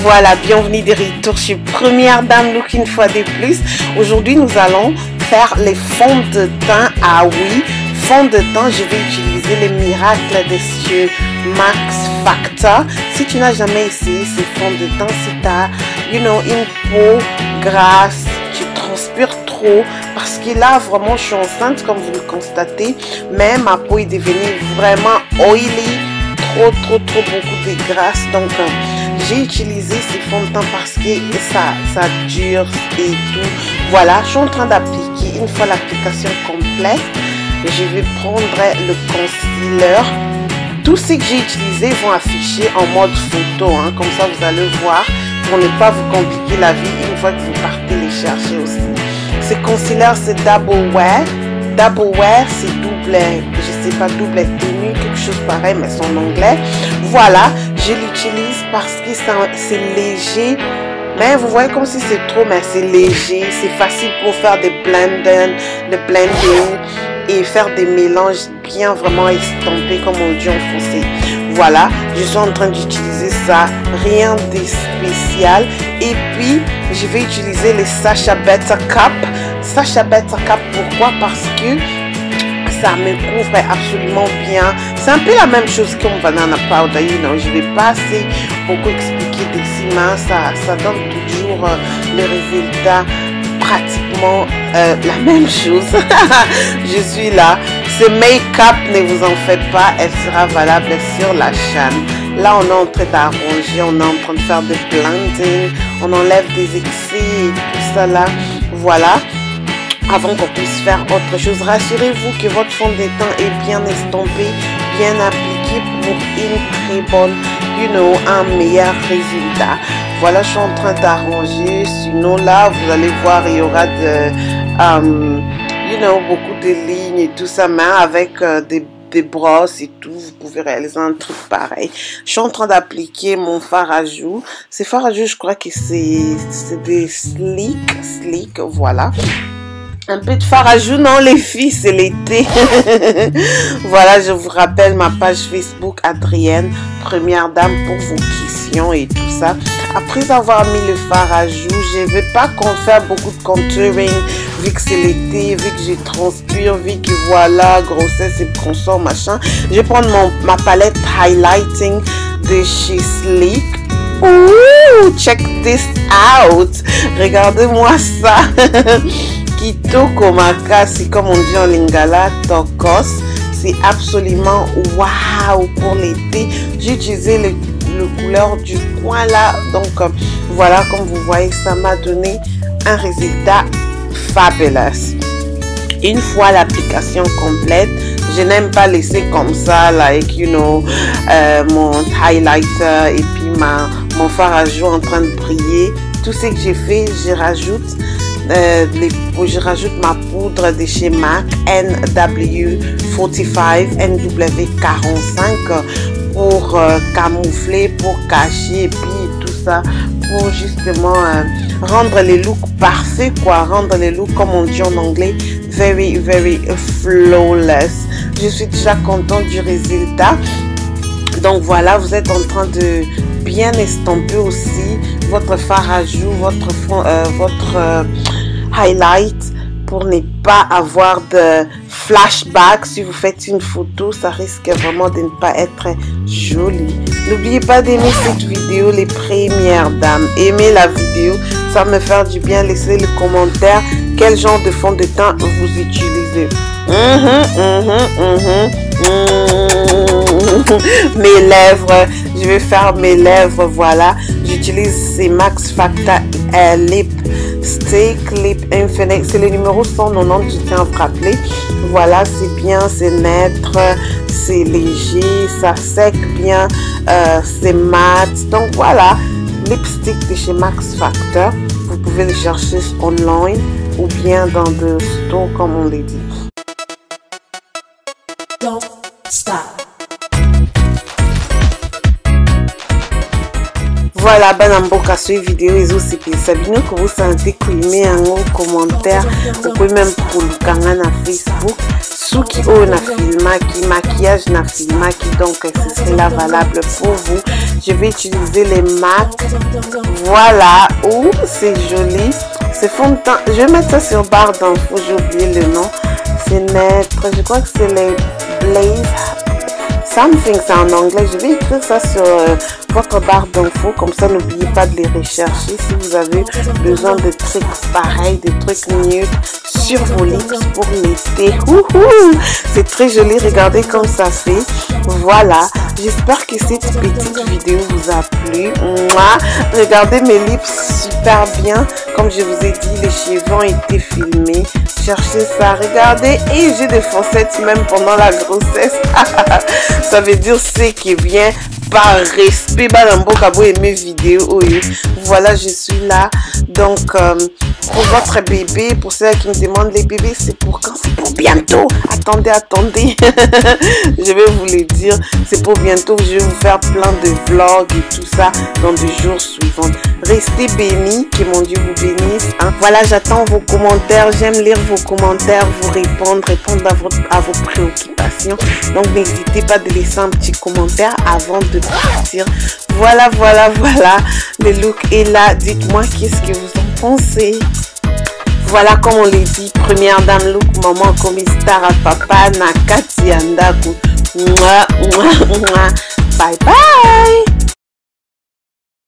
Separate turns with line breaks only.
Voilà, bienvenue de retour chez Première Dame Look une fois de plus. Aujourd'hui, nous allons faire les fonds de teint. Ah oui, fond de teint, je vais utiliser les miracles des cieux Max Factor. Si tu n'as jamais essayé ces fonds de teint, si tu as, une peau grasse, tu transpires trop, parce que là, vraiment, je suis enceinte, comme vous le constatez, mais ma peau est devenue vraiment oily, trop beaucoup de graisse. Donc, j'ai utilisé ces fonds de teint parce que ça dure et tout. Voilà, je suis en train d'appliquer. Une fois l'application complète, je vais prendre le concealer. Tous ceux que j'ai utilisés vont afficher en mode photo, hein. Comme ça vous allez voir pour ne pas vous compliquer la vie une fois que vous partez les chercher aussi. Ce concealer, c'est Double Wear. Double Wear, c'est double, je sais pas, double tenue, quelque chose pareil, mais c'est en anglais. Voilà, je l'utilise parce que c'est léger. Mais vous voyez comme si c'est trop, mais c'est léger. C'est facile pour faire des blending et faire des mélanges bien vraiment estampés, comme on dit en français. Voilà, je suis en train d'utiliser ça, rien de spécial. Et puis, je vais utiliser les Sacha Buttercup. Sacha Buttercup, pourquoi? Parce que ça me couvre absolument bien. C'est un peu la même chose qu'un banana powder, je vais pas assez beaucoup expliquer d'ici, mais ça donne toujours le résultat pratiquement la même chose. Je suis là. Ce make-up, ne vous en faites pas, elle sera valable sur la chaîne. Là, on est en train d'arranger, on est en train de faire des blending, on enlève des excès et tout ça là. Voilà. Avant qu'on puisse faire autre chose, rassurez-vous que votre fond de teint est bien estampé, bien appliqué pour une très bonne, un meilleur résultat. Voilà, je suis en train d'arranger. Sinon là, vous allez voir, il y aura beaucoup de lignes et tout ça, mais avec des brosses et tout, vous pouvez réaliser un truc pareil. Je suis en train d'appliquer mon fard à joues. Ces fards à joues, je crois que c'est des slick, voilà. Un peu de fard à joues, non les filles, c'est l'été. Voilà, je vous rappelle ma page Facebook Adrienne, Première Dame, pour vos questions et tout ça. Après avoir mis le fard à joues, je ne vais pas faire beaucoup de contouring, vu que c'est l'été, vu que je transpire, vu que voilà, grossesse et consort, machin. Je vais prendre ma palette highlighting de chez Sleek. Ouh, check this out. Regardez-moi ça. Kitoko Makasi, comme on dit en lingala, Tokos. C'est absolument waouh pour l'été. J'ai utilisé le couleur du coin là. Donc voilà, comme vous voyez, ça m'a donné un résultat fabulous. Une fois l'application complète, je n'aime pas laisser comme ça, like, mon highlighter et puis mon fard à joues en train de briller. Tout ce que j'ai fait, je rajoute ma poudre de chez MAC NW45, NW45 pour camoufler, pour cacher et puis tout ça pour justement rendre les looks parfaits, quoi, rendre les looks comme on dit en anglais very flawless. Je suis déjà contente du résultat. Donc voilà, vous êtes en train de bien estamper aussi votre fard à joues, votre highlight pour ne pas avoir de flashback. Si vous faites une photo, ça risque vraiment de ne pas être joli. N'oubliez pas d'aimer cette vidéo, les Premières Dames. Aimez la vidéo, ça me fait du bien. Laissez le commentaire quel genre de fond de teint vous utilisez. Mes lèvres, je vais faire mes lèvres. Voilà, j'utilise ces Max Factor Lip Stick Lip Infinite. C'est le numéro 190, je tiens à vous rappeler. Voilà, c'est bien, c'est neutre, c'est léger, ça sec bien, c'est mat. Donc voilà, lipstick de chez Max Factor. Vous pouvez le chercher online ou bien dans des stores comme on l'a dit.
Don't stop.
Voilà, banamboka sur vidéo et aussi sabino que vous sentez que vous mettez un commentaire, vous pouvez même pour le canal na Facebook. Ceux qui ont na filmaki, maquillage na filmaki, donc ce serait là valable pour vous. Je vais utiliser les MAC. Voilà. Oh, c'est joli. C'est fond de teint. Je vais mettre ça sur barre d'infos. J'ai oublié le nom. C'est net. Je crois que c'est les Blaze. Something, c'est en anglais. Je vais écrire ça sur votre barre d'infos. Comme ça, n'oubliez pas de les rechercher. Si vous avez besoin de trucs pareils, des trucs nude sur vos lips pour l'été. C'est très joli. Regardez comme ça fait. Voilà. J'espère que cette petite vidéo vous a plu. Mouah. Regardez mes lips super bien. Comme je vous ai dit, les cheveux ont été filmés. Cherchez ça. Regardez. Et j'ai des fossettes même pendant la grossesse. Ça veut dire c'est qui est bien par respect. Mes vidéos. Voilà, je suis là. Donc, pour votre bébé, pour ceux qui me demandent les bébés, c'est pour quand? C'est pour bientôt. Attendez. Je vais vous le dire. C'est pour bientôt. Je vais vous faire plein de vlogs et tout ça dans des jours suivants. Restez bénis. Que mon Dieu vous bénisse. Hein. Voilà, j'attends vos commentaires. J'aime lire vos commentaires, vous répondre à vos préoccupations. Donc, n'hésitez pas de laisser un petit commentaire avant de partir. Voilà. Le look est là. Dites-moi qu'est-ce que vous en pensez. Voilà, comme on l'a dit, première dame look, maman comme star à papa, Nakati Andaku. Bye bye.